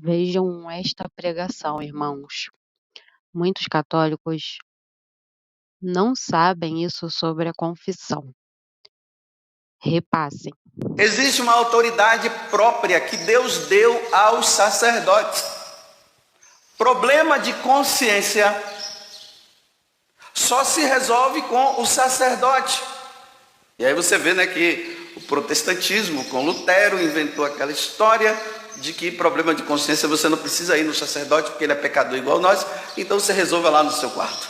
Vejam esta pregação, irmãos. Muitos católicos não sabem isso sobre a confissão. Repassem. Existe uma autoridade própria que Deus deu aos sacerdotes. Problema de consciência só se resolve com o sacerdote. E aí você vê, que o protestantismo, com Lutero, inventou aquela história de que problema de consciência você não precisa ir no sacerdote porque ele é pecador igual nós, então você resolva lá no seu quarto.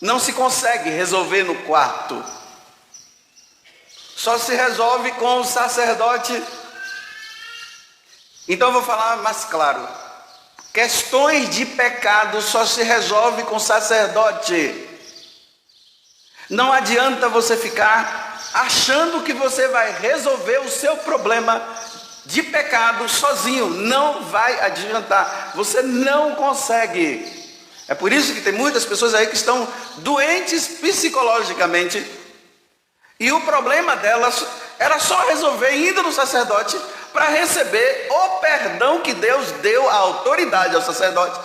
Não se consegue resolver no quarto. Só se resolve com o sacerdote. Então eu vou falar mais claro. Questões de pecado só se resolve com o sacerdote. Não adianta você ficar achando que você vai resolver o seu problema de pecado sozinho. Não vai adiantar. Você não consegue. É por isso que tem muitas pessoas aí que estão doentes psicologicamente. E o problema delas era só resolver indo no sacerdote para receber o perdão que Deus deu a autoridade ao sacerdote,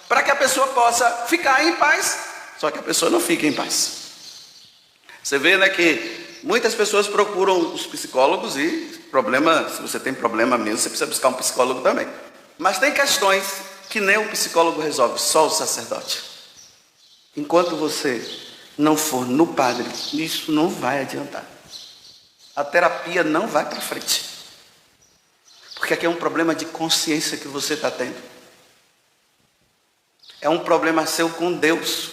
para que a pessoa possa ficar em paz. Só que a pessoa não fica em paz. Você vê, que muitas pessoas procuram os psicólogos e se você tem problema mesmo, você precisa buscar um psicólogo também. Mas tem questões que nem o psicólogo resolve, só o sacerdote. Enquanto você não for no padre, isso não vai adiantar. A terapia não vai para frente. Porque aqui é um problema de consciência que você está tendo. É um problema seu com Deus.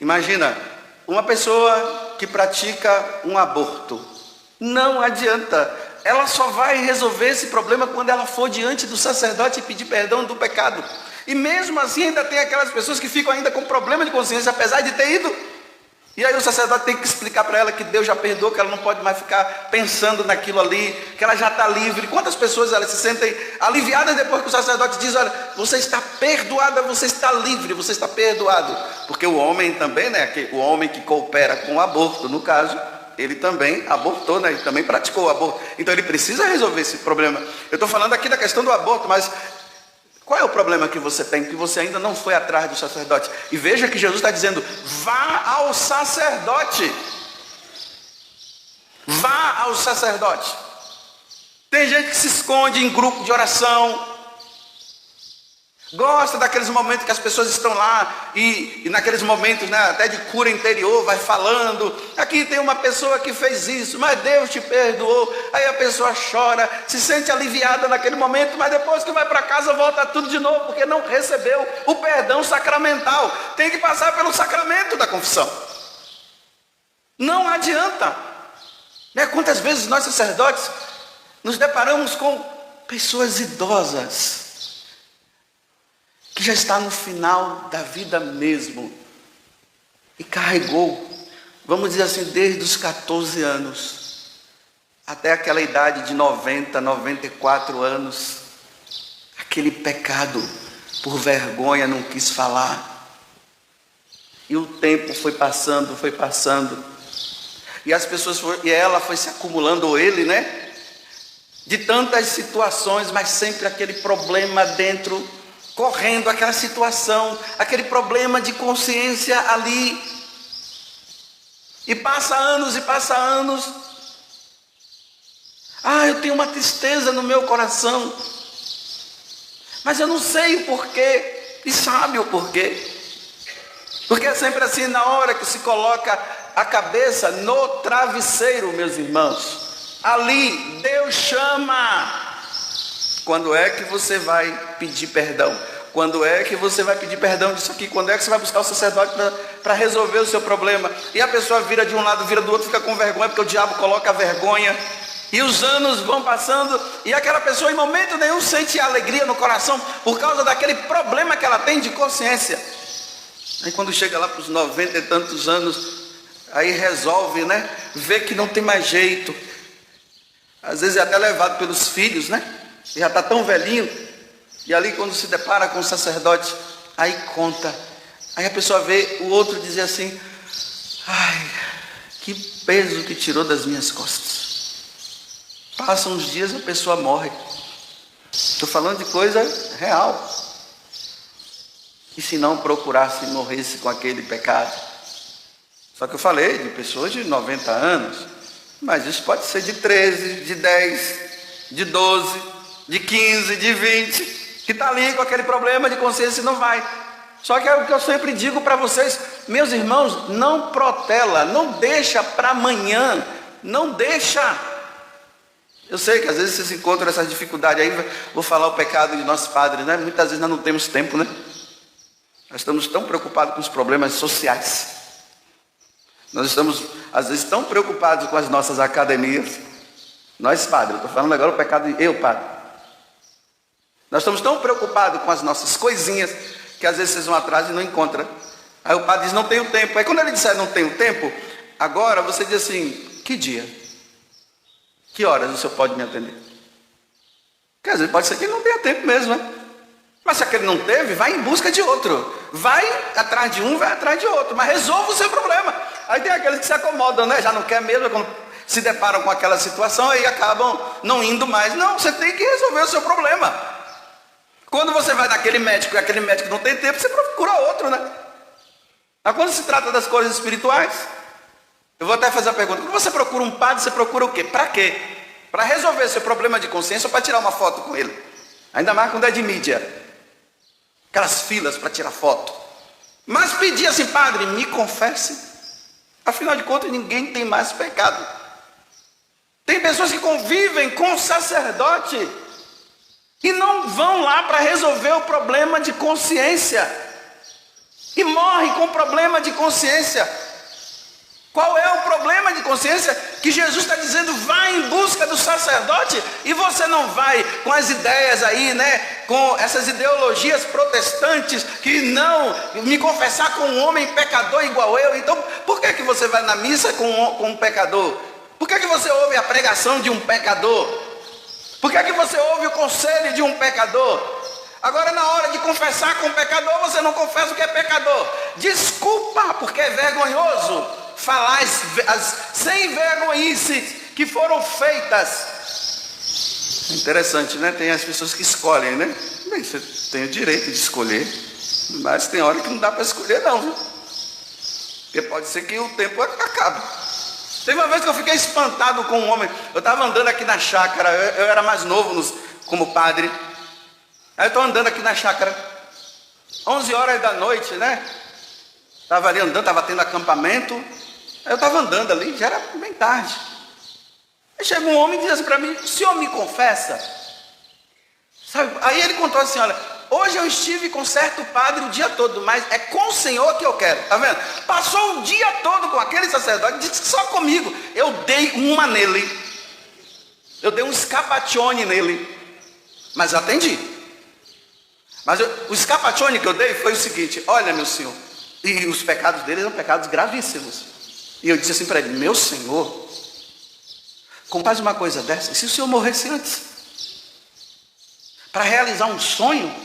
Imagina, uma pessoa que pratica um aborto. Não adianta. Ela só vai resolver esse problema quando ela for diante do sacerdote e pedir perdão do pecado. E mesmo assim ainda tem aquelas pessoas que ficam ainda com problema de consciência, apesar de ter ido. E aí o sacerdote tem que explicar para ela que Deus já perdoou, que ela não pode mais ficar pensando naquilo ali, que ela já está livre. Quantas pessoas elas se sentem aliviadas depois que o sacerdote diz: olha, você está perdoada, você está livre, você está perdoado. Porque o homem também, o homem que coopera com o aborto, no caso, ele também abortou, ele também praticou o aborto. Então ele precisa resolver esse problema. Eu estou falando aqui da questão do aborto, mas qual é o problema que você tem, que você ainda não foi atrás do sacerdote? E veja que Jesus está dizendo: vá ao sacerdote. Vá ao sacerdote. Tem gente que se esconde em grupo de oração. Gosta daqueles momentos que as pessoas estão lá e naqueles momentos, até de cura interior, vai falando: aqui tem uma pessoa que fez isso, mas Deus te perdoou. Aí a pessoa chora, se sente aliviada naquele momento, mas depois que vai para casa volta tudo de novo, porque não recebeu o perdão sacramental. Tem que passar pelo sacramento da confissão. Não adianta. Quantas vezes nós sacerdotes nos deparamos com pessoas idosas, que já está no final da vida mesmo, e carregou, vamos dizer assim, desde os 14 anos, até aquela idade de 90, 94 anos, aquele pecado, por vergonha não quis falar, e o tempo foi passando, e as pessoas e ela foi se acumulando, ou ele, de tantas situações, mas sempre aquele problema dentro, correndo aquela situação, aquele problema de consciência ali. E passa anos. Eu tenho uma tristeza no meu coração, mas eu não sei o porquê. E sabe o porquê? Porque é sempre assim, na hora que se coloca a cabeça no travesseiro, meus irmãos, ali Deus chama. Quando é que você vai pedir perdão? Quando é que você vai pedir perdão disso aqui? Quando é que você vai buscar o sacerdote para resolver o seu problema? E a pessoa vira de um lado, vira do outro, fica com vergonha, porque o diabo coloca a vergonha. E os anos vão passando, e aquela pessoa em momento nenhum sente alegria no coração, por causa daquele problema que ela tem de consciência. Aí quando chega lá para os 90 e tantos anos, aí resolve, vê que não tem mais jeito. Às vezes é até levado pelos filhos, já está tão velhinho, e ali quando se depara com o sacerdote, aí conta, aí a pessoa vê o outro dizer assim: ai, que peso que tirou das minhas costas. Passam uns dias, a pessoa morre. Estou falando de coisa real. E se não procurasse e morresse com aquele pecado? Só que eu falei de pessoas de 90 anos, mas isso pode ser de 13, de 10, de 12, de 15, de 20, que está ali com aquele problema de consciência e não vai. Só que é o que eu sempre digo para vocês, meus irmãos, não protela, não deixa para amanhã, não deixa. Eu sei que às vezes vocês encontram essa dificuldade aí, vou falar o pecado de nossos padres, né? Muitas vezes nós não temos tempo, né? Nós estamos tão preocupados com os problemas sociais. Nós estamos, às vezes, tão preocupados com as nossas academias. Nós, padre, eu estou falando agora o pecado de eu, padre. Nós estamos tão preocupados com as nossas coisinhas, que às vezes vocês vão atrás e não encontram. Aí o padre diz, não tenho tempo. Aí quando ele disser não tenho tempo, agora você diz assim, que dia? Que horas o senhor pode me atender? Quer dizer, pode ser que ele não tenha tempo mesmo, né? Mas se aquele não teve, vai em busca de outro. Vai atrás de um, vai atrás de outro. Mas resolva o seu problema. Aí tem aqueles que se acomodam, né? Já não quer mesmo, quando se deparam com aquela situação, aí acabam não indo mais. Não, você tem que resolver o seu problema. Quando você vai naquele médico e aquele médico não tem tempo, você procura outro, né? Mas quando se trata das coisas espirituais, eu vou até fazer a pergunta, quando você procura um padre, você procura o quê? Para quê? Para resolver seu problema de consciência ou para tirar uma foto com ele? Ainda mais quando é de mídia. Aquelas filas para tirar foto. Mas pedir assim, padre, me confesse. Afinal de contas, ninguém tem mais pecado. Tem pessoas que convivem com o sacerdote e não vão lá para resolver o problema de consciência. E morrem com problema de consciência. Qual é o problema de consciência? Que Jesus está dizendo, vai em busca do sacerdote, e você não vai com as ideias aí, né? Com essas ideologias protestantes, que não, me confessar com um homem pecador igual eu. Então, por que você vai na missa com um pecador? Por que você ouve a pregação de um pecador? Por que você ouve o conselho de um pecador? Agora, na hora de confessar com o pecador, você não confessa o que é pecador. Desculpa, porque é vergonhoso falar as sem vergonhices que foram feitas. É interessante, né? Tem as pessoas que escolhem, né? Bem, você tem o direito de escolher, mas tem hora que não dá para escolher não, viu? Porque pode ser que o tempo acabe. Teve uma vez que eu fiquei espantado com um homem. Eu estava andando aqui na chácara, eu era mais novo como padre. Aí eu estou andando aqui na chácara, 11 horas da noite, né? Estava ali andando, estava tendo acampamento. Aí eu estava andando ali, já era bem tarde. Aí chega um homem e diz assim para mim, o senhor me confessa? Sabe? Aí ele contou assim, olha, hoje eu estive com certo padre o dia todo, mas é com o senhor que eu quero, tá vendo? Passou o dia todo com aquele sacerdote, disse que só comigo. Eu dei uma nele, eu dei um escapatione nele, mas eu atendi. Mas o escapatione que eu dei foi o seguinte, olha meu senhor, e os pecados dele eram pecados gravíssimos. E eu disse assim para ele, meu senhor, como faz uma coisa dessa? E se o senhor morresse antes? Para realizar um sonho?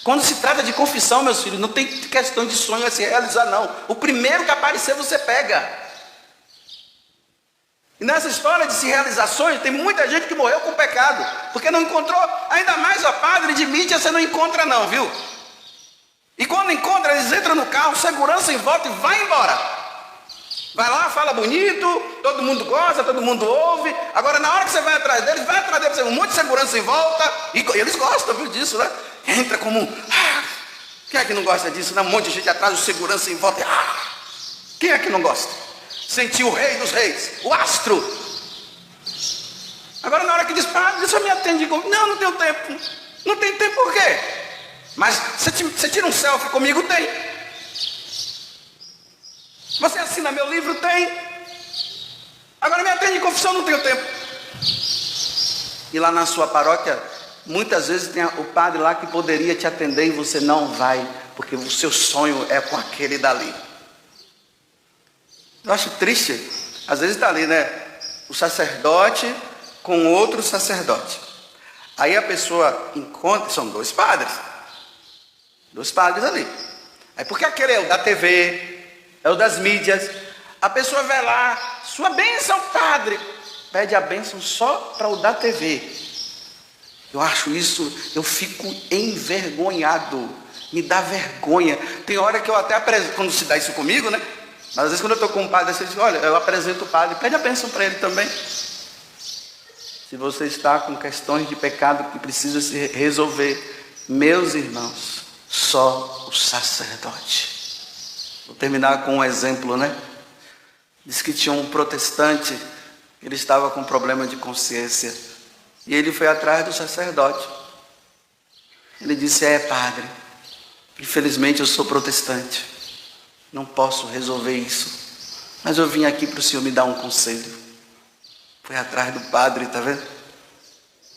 Quando se trata de confissão, meus filhos, não tem questão de sonho a se realizar não. O primeiro que aparecer você pega. E nessa história de se realizar sonhos, tem muita gente que morreu com pecado, porque não encontrou, ainda mais a padre de mídia você não encontra não, viu? E quando encontra, eles entram no carro, segurança em volta e vai embora. Vai lá, fala bonito, todo mundo gosta, todo mundo ouve. Agora na hora que você vai atrás deles, você um monte de segurança em volta. E eles gostam, viu, disso, né? Entra como quem é que não gosta disso, né? Um monte de gente atrás, o segurança em volta. Quem é que não gosta? Sentir o rei dos reis, o astro. Agora na hora que diz, deixa eu me atender. Não, não tenho tempo. Não tem tempo por quê? Mas você tira um selfie comigo? Tem. Você assina meu livro? Tem. Agora me atende em confissão, não tenho tempo. E lá na sua paróquia, muitas vezes tem o padre lá que poderia te atender e você não vai, porque o seu sonho é com aquele dali. Eu acho triste. Às vezes está ali, né? O sacerdote com outro sacerdote. Aí a pessoa encontra, são dois padres ali. Aí porque aquele é o da TV, é o das mídias. A pessoa vai lá, sua bênção, padre. Pede a bênção só para o da TV. Eu acho isso, eu fico envergonhado, me dá vergonha. Tem hora que eu até apresento, quando se dá isso comigo, né? Mas às vezes quando eu estou com um padre, você diz, olha, eu apresento o padre, pede a bênção para ele também. Se você está com questões de pecado que precisa se resolver, meus irmãos, só o sacerdote. Vou terminar com um exemplo, né? Diz que tinha um protestante, ele estava com problema de consciência, e ele foi atrás do sacerdote. Ele disse, padre, infelizmente eu sou protestante, não posso resolver isso, mas eu vim aqui para o senhor me dar um conselho. Foi atrás do padre, está vendo?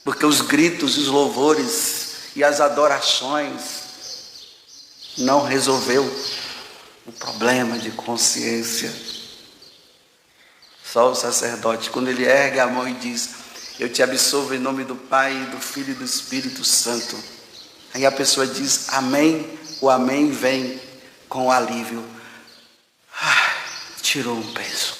Porque os gritos, os louvores e as adorações não resolveu o problema de consciência. Só o sacerdote, quando ele ergue a mão e diz, eu te absolvo em nome do Pai, do Filho e do Espírito Santo. Aí a pessoa diz, amém, o amém vem com o alívio. Tirou um peso.